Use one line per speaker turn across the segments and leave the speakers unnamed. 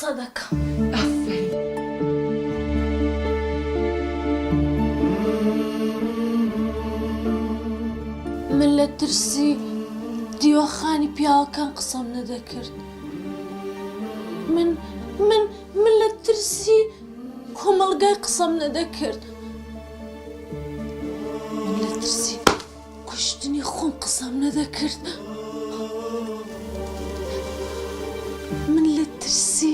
قصدك
أفرين
من لا ترسي دیوەخانی پیاوەکان قسەم نەدەکرد من لە ترسی کۆمەڵگای قسەم نەدەکرد من لە ترسی کوشتنی خۆم قسەم نەدەکرد من لە ترسی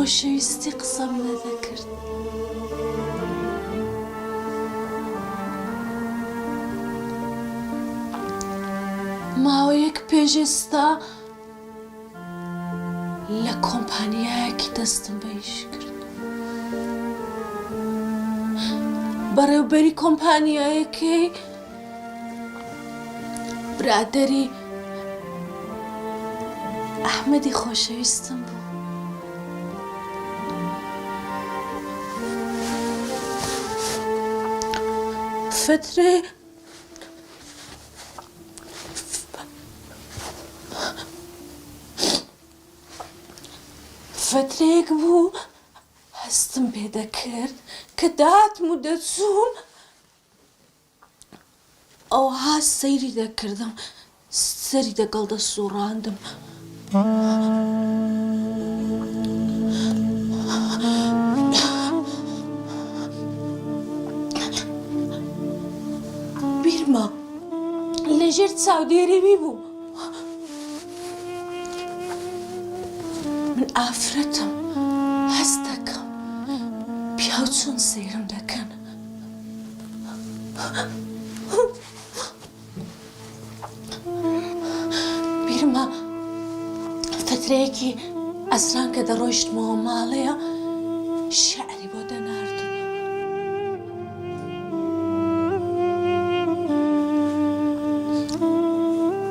خۆشەویستی قسەم نەدەکرد ماوەیەک پێشێستا لە کۆمپانیایەکی دەستم بەیش کرد بەڕێوبەری کۆمپانیایەکەی برادەری ئەحمەدی خۆشەویستم بوو فترەیەک بوو هەستم پێ دەکرد کە داتم و دەچووم ئەوها سەیری دەکردم سەری دەگەڵ دەسوڕاندم بیرمە لەژێر چاودێریوی بوو من ئافرەتم هەست دەکەم پیاو چۆن سەیرم دەکەن بیرمە فترەیەکی ئەسران کە دەڕۆیشتمەوە ماڵەیە شیعری بۆ دەناردم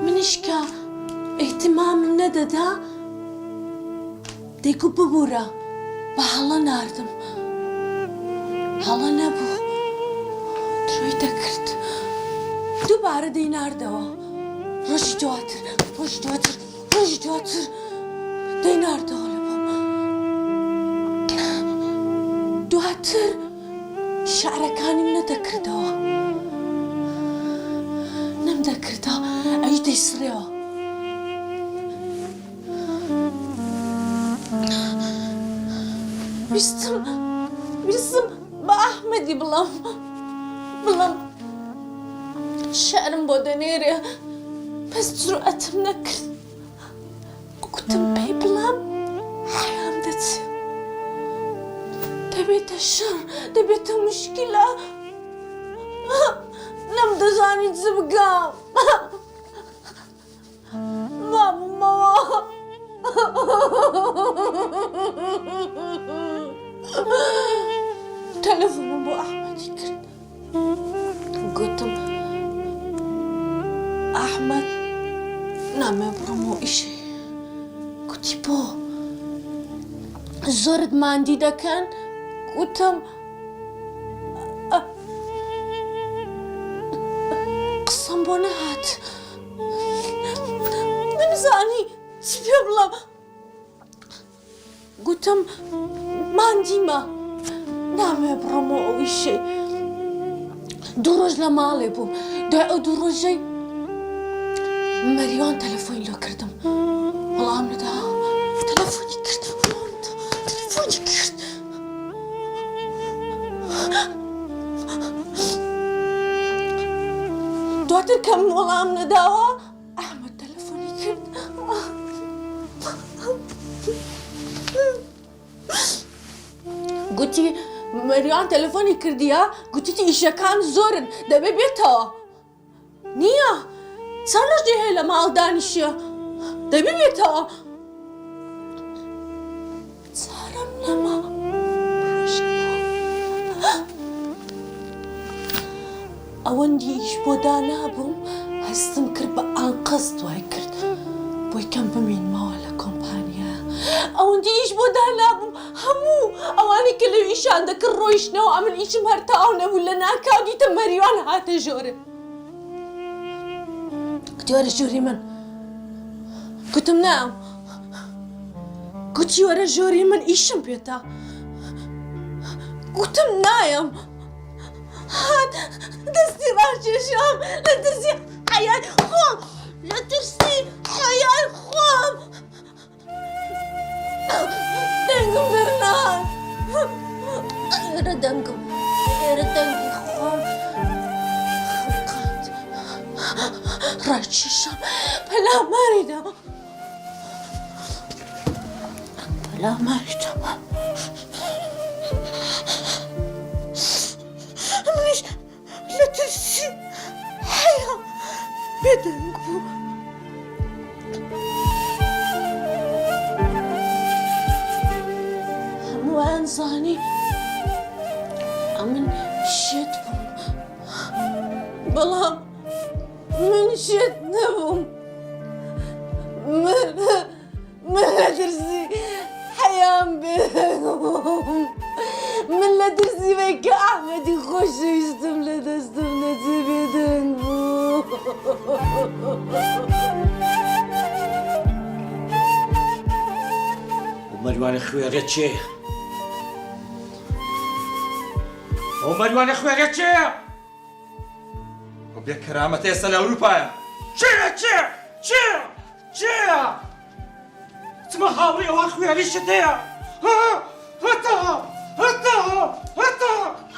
منیش کە ئیحتیمامم نەدەدا دەیگو ببوورە بە هەڵە ناردم هەڵە نەبوو ترۆی دەکرد دووبارە دەیناردەوە ڕۆژی دواتر دەیناردەوە لە بۆم دواتر شعرەکانیم نەدەکردەوە نەمدەکردا ئەوی دەیسڕێەوە ویستم بە ئەحمەدی بڵام شعرم بۆ دەنێرێ بەس جورئەتم نەکرد گوتم پێی بڵام حەیام دەچێ دەبێتە شەڕ دەبێتە موشکیلە نەمدەزانی چ بگەم مامۆمەوە تەلەفۆنم بۆ ئەحمەدی کرد گوتم ئەحمەد نامێ بڕۆمەوە ئیشێ گوتی بۆ زۆرت ماندی دەکەن گوتم قسەم بۆ نەهات نەمزانی چی پێ بڵێم گوتم ماندیمە نامێ بڕۆمەوە ئەو ئیشێ دوو ڕۆژ لە ماڵێ بووم دوای ئەو دوو ڕۆژەی مەریوان تەلەفۆنی لۆ کردم وەڵام نەدا تەلەفۆنی کرد دواتر کەم وەڵام نەداوە ئەحمەد تەلەفۆنی کرد گوتی مەریوان تەلەفۆنی کردیە گوتیتی ئیشەکان زۆرن دەبێ بێتەوە نییە چەند ڕۆژی هەیە لە ماڵ دانیشە دەبێ بێتەوە چارەم نەما ئەوەندی ئیش بۆ دانابووم هەستم کرد بە ئانقەس دوای کرد بۆی کەم بمێنمەوە لە کۆمپانیا ئەوەندی ئیش بۆ دانابووم هەموو ئەوانی کە لەو ئیشان دەکرد ڕۆیشتنەوە ئەمن ئیشم هەر تەواو نەبوو لە ناکاو دیتە مەریوان هاتە ژۆرە گوتی وەرە ژووری من گوتم نام قوتي ورا جوري من إيشم بيتا قوتم نايم هاد دستي باشي شام لا ترسي حياة خوم لا ترسي حياة خوم دنقم برنار دنقم خوم راجي شام بلا مريدة بلا مريدة منيش لا ترسي حياة بدنقو همو أنصاني أمن شتبهم بلا من شتنبهم من لا ترسي حياة بدنقهم من لا ترسي بك أحمد يخش ويشتم لا تشتم لا تبي دنقو
ومروان خويا ريتشي ومروان خويا ريتشي
وبيا كرامة يسال أوروبا
چه تما هاوي او خويا ريتشي هتا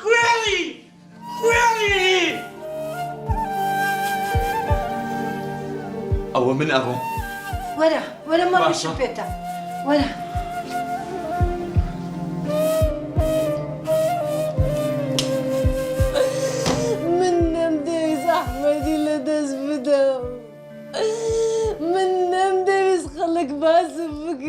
خويا
أو من أبو
ولا ما مش بيتا ولا
من نمديس أحمدي لدس بدو من نمديس خلق باسفك